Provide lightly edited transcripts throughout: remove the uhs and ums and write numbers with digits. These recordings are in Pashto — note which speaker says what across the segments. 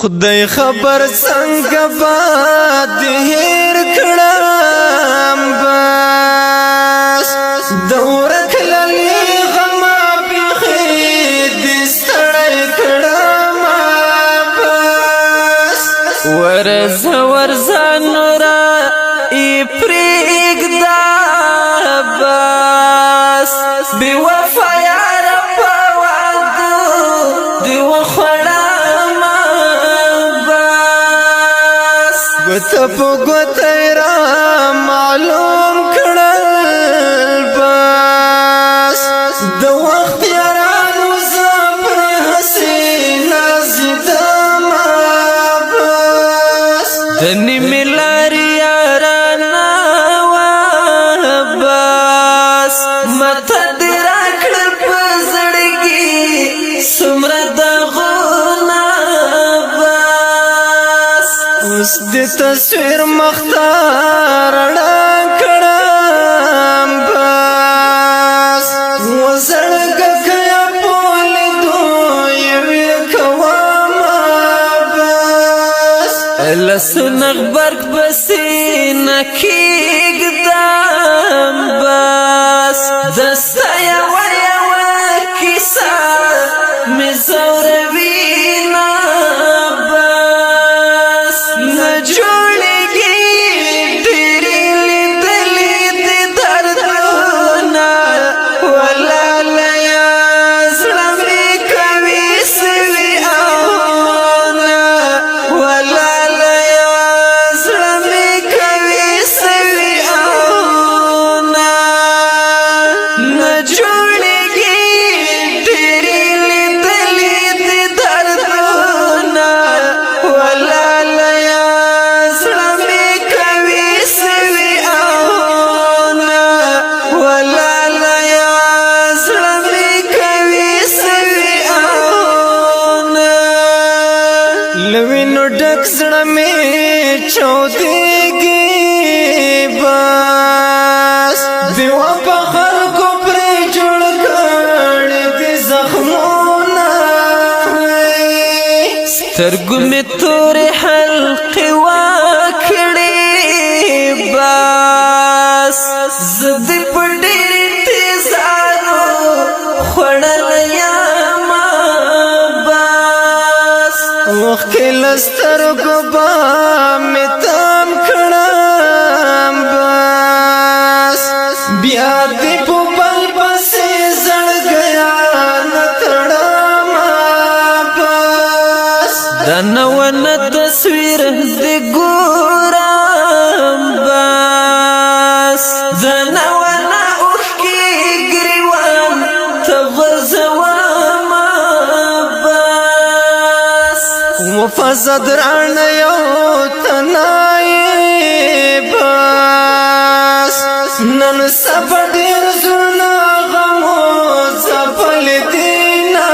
Speaker 1: خدای خبر څنګه باد هیر کړم بس دور کللی غما بخې دې ستړی کړم بس ورځه نورا ای پرېږده بس بې وفا یاره په واده دې وخوړم بس ګوته په ګوته یې را معلوم کړل بس د وخت یارانو زه پرې هسې نازېدم بس د نیمې لارې یارانه وه بس مته دې راکړل په زړګي څومره داغونه بس اوس دې تصویر مختار ړنګ کړم بس وزړګه که یا په لیدو یوې کوم بس لسونه غبرګ پسې نه کېږدم بس دسته یوه کیسه مې ځوروینه بس نه جوړېږي ډېرې لیدلې دې دردونه ولاله زړه مې کوي سوي اونه ولاله زړه مې کوي سوي اونه نه جوړېږي ډېرې لیدلې دې دردونه ولاله زړه مې کوي سوي اونه ولاله زړه مې کوي سوي اونه له وینو ډک زړه مې چاودېږي بس بې وفا خلکو پرې جوړ کړي دي زخمونه سترګو مې تورې حلقې وکړې بس زه دې په ډېرې تېزانو خوړلی یمه بس اوښکې له سترګو به مې تم کړم بس بیا دې په بل پسې زړګیان تړم بس دا نوونه تصویر دې ګورم بس دا نوونه اوښکې ګریوان ته غورځوم بس وفا درانه یو تنایې بس نن سبا ډېر زړونه غمو ځپلې دینه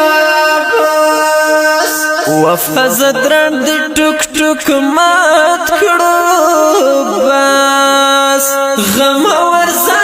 Speaker 1: بس وفا دران دې ټوک ټوک مات کړو بس غم ورځه